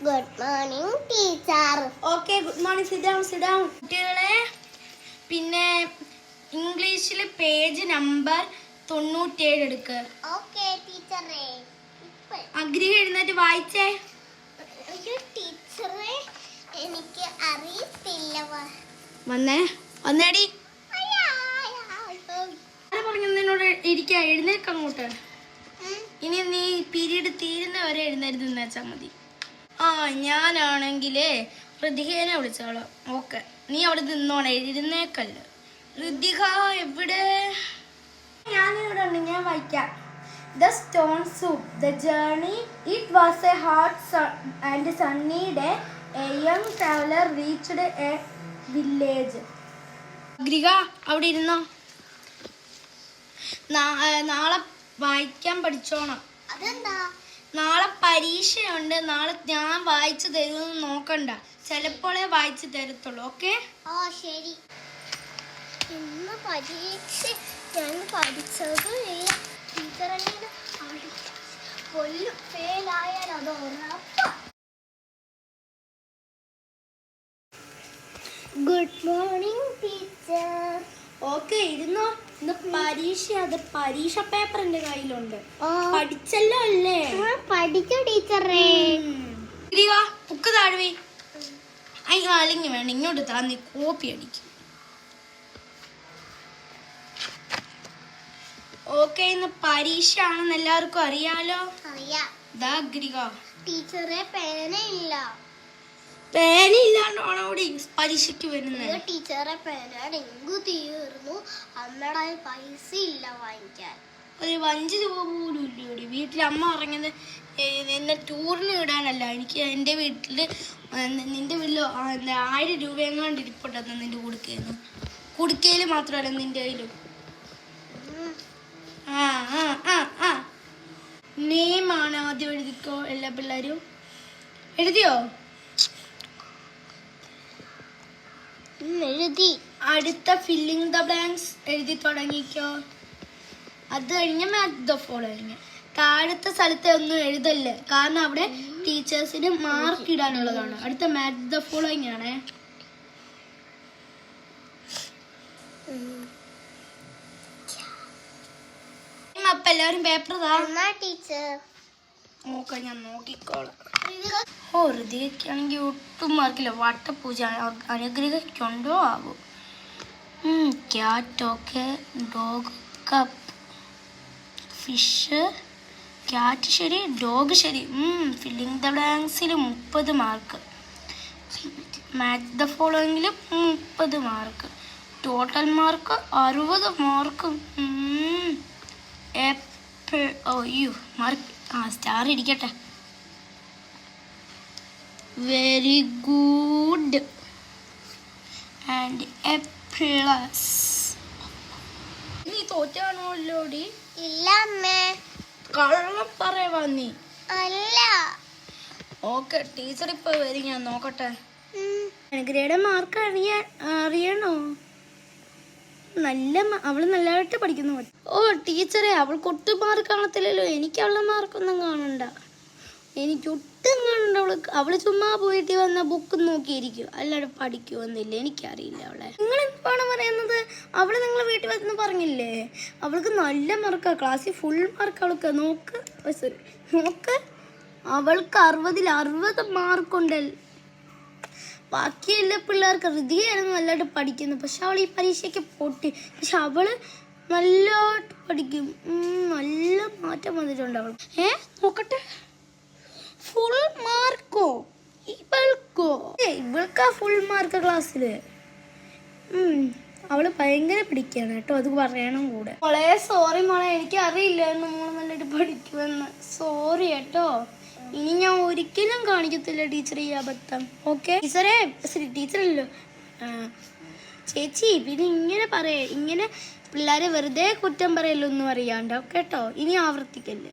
Good morning teacher. Okay, good morning. Sit down, sit down. കുട്ടികളെ, പിന്നെ ഇംഗ്ലീഷിൽ page number 97 എടുക്ക്. ഓക്കെ ടീച്ചറേ. അഗ്രി എഴുന്നേറ്റ് വായിച്ചേ. ടീച്ചറേ, എനിക്ക് അറിയത്തില്ല. വന്നേ, വന്നേടി. പറഞ്ഞതിനോട് ഇരിക്കാ, എഴുന്നേക്ക് അങ്ങോട്ട്. ഇനി നീ പീരീഡ് തീരുന്ന വരെ എഴുന്നേറ്റ് നിന്നാച്ചാ മതി. ഞാനാണെങ്കിലേ ഋതികേനെ വിളിച്ചോളാം. ഓക്കെ, നീ അവിടെ നിന്നോണേ, എഴുന്നേക്കല്ല. ഋതിക എവിടെ? ഞാനിവിടെ ഉണ്ട്, ഞാൻ വായിക്കാം. The stone soup. The journey. It was a hot and sunny day. A young traveler reached a village. ഗ്രിക അവിടെ ഇരുന്നോ. നാളെ വായിക്കാൻ പഠിച്ചോണം. അതെന്താ? നാളെ പരീക്ഷയുണ്ട്. നാളെ ഞാൻ വായിച്ചു തരുമെന്ന് നോക്കണ്ട, ചിലപ്പോഴേ വായിച്ചു തരത്തുള്ളൂ. ഓക്കെ? ശരി. ഇന്ന് പരീക്ഷ ഞാൻ പഠിച്ചതും ഇല്ല. ടീച്ചറിനെ കൊല്ലും. ഫെയിലായാൽ അത് ഉറപ്പാ. Good morning teacher. ഓക്കെ, ഇരുന്നോ. ഇന്ന് പരീക്ഷ, അത് പരീക്ഷ പേപ്പർ എന്റെ കയ്യിലുണ്ട്. പഠിച്ചല്ലോ അല്ലേ? പഠിച്ചു ടീച്ചറേ. ബുക്ക് താഴ്വേ. അല്ലെങ്കിൽ വേണ്ട, ഇങ്ങോട്ട് താ, നീ കോപ്പി അടിക്കും. ഓക്കെ, ഇന്ന് പരീക്ഷ ആണെന്ന് എല്ലാവർക്കും അറിയാലോ. അറിയാം. ടീച്ചറെ പേനയില്ല. പേനയില്ലാണ്ടാണോ അവിടെ പരീക്ഷയ്ക്ക് വരുന്നത്? ടീച്ചറെ പേന ഡെങ്കു തീർന്നു. അമ്മയുടെ പൈസ ഇല്ല വാങ്ങിക്കാൻ. ഒരു 5 രൂപ പോലും ഇല്ല. വീട്ടിൽ അമ്മ പറഞ്ഞത് എന്നെ ടൂറിന് വിടാനല്ല, എനിക്ക് എൻ്റെ വീട്ടിൽ നിന്റെ വീട്ടിൽ 1000 രൂപ എങ്ങാണ്ട് ഇരിപ്പുണ്ടെന്ന് നിന്റെ കുടുക്കയിൽ മാത്രമല്ല നിന്റെ കയ്യിലും. നെയിമാണ് ആദ്യം എഴുതിക്കോ. എല്ലാ പിള്ളേരും എഴുതിയോ? എഴുതി. അടുത്ത ഫില്ലിംഗ് ദ ബ്ലാങ്ക്സ് എഴുതി തുടങ്ങിക്കോ. അത് കഴിഞ്ഞ് മാച്ച് ദ ഫോളോയിങ്. താഴത്തെ സ്ഥലത്തെ ഒന്നും എഴുതല്ലേ, കാരണം അവിടെ ടീച്ചേഴ്സിന് മാർക്ക് ഇടാനുള്ളതാണ്. അടുത്ത മാച്ച് ദ ഫോളോയിങ് ആണേ. അപ്പൊ എല്ലാവരും പേപ്പർ ടീച്ചർ നോക്കാം, ഞാൻ നോക്കിക്കോളാം. ഋതികയ്ക്കാണെങ്കിൽ ഒട്ടും മാർക്കില്ല. വട്ടപ്പൂജ അനുഗ്രഹിക്കുണ്ടോ ആവും. Cat okay. Dog cup. Fish. Cat ശരി, ഡോഗ് ശരി. ഫില്ലിംഗ് ദ ബ്ലാങ്ക്സിൽ 30 മാർക്ക്. മാച്ച് ദ ഫോളോയിങ്ങിൽ 30 mark. Total mark 60 mark. Mark star ഇരിക്കട്ടെ. Very good and A plus. നീ തോറ്റാണോല്ലോടി? ഇല്ല അമ്മേ. കള്ളം പറയവാ നീ. അല്ല. ഓക്കെ, ടീച്ചർ ഇപ്പൊ വരും, ഞാൻ നോക്കട്ടെ. അനുഗ്രഹയുടെ മാർക്ക് അറിയണോ? അവള് നല്ലതായിട്ട് പഠിക്കുന്നു. ടീച്ചറെ, അവൾക്ക് ഒട്ടും മാർക്ക് കാണത്തില്ലല്ലോ. എനിക്ക് അവളുടെ മാർക്കൊന്നും കാണണ്ട. എനിക്കൊട്ടും കാണണ്ട. അവള് ചുമ്മാ പോയിട്ട് വന്ന ബുക്ക് നോക്കിയിരിക്കും, അല്ലാതെ പഠിക്കുമെന്നില്ല. എനിക്കറിയില്ല അവളെ. നിങ്ങൾ എന്താണ് പറയുന്നത്? അവള് നിങ്ങളെ വീട്ടിൽ വന്ന് പറഞ്ഞില്ലേ അവൾക്ക് നല്ല മാർക്കാണ്, ക്ലാസ്സിൽ ഫുൾ മാർക്ക് അവൾക്ക്. നോക്ക്, അവൾക്ക് 60ൽ 60 മാർക്കുണ്ട്. ബാക്കി എല്ലാ പിള്ളേർക്ക് ഋതികയായിരുന്നു നല്ലതായിട്ട് പഠിക്കുന്നത്, പക്ഷെ അവൾ ഈ പരീക്ഷയ്ക്ക് പൊട്ടി. പക്ഷെ അവള് നല്ലതായിട്ട് പഠിക്കും. നല്ല മാറ്റം വന്നിട്ടുണ്ട് അവൾ. നോക്കട്ടെ, ഫുൾ മാർക്കോ? ഇവൾക്കാ ഫുൾ മാർക്ക് ക്ലാസ്സില്. അവള് ഭയങ്കര പിടിക്കാണ് കേട്ടോ, അത് പറയണം കൂടെ. മോളെ സോറി മോളെ, എനിക്ക് അറിയില്ലായിരുന്നു മോള് നല്ലതായിട്ട് പഠിക്കുമെന്ന്. സോറി കേട്ടോ. ഇനി ഞാൻ ഒരിക്കലും കാണിക്കത്തില്ല ടീച്ചർ ഈ അബദ്ധം. ഓക്കെ ടീച്ചറേ? ടീച്ചറല്ലോ ചേച്ചി. പിന്നെ ഇങ്ങനെ പിള്ളേരെ വെറുതെ കുറ്റം പറയല്ലോ ഒന്നും അറിയാണ്ടോ കേട്ടോ. ഇനി ആവർത്തിക്കല്ലേ.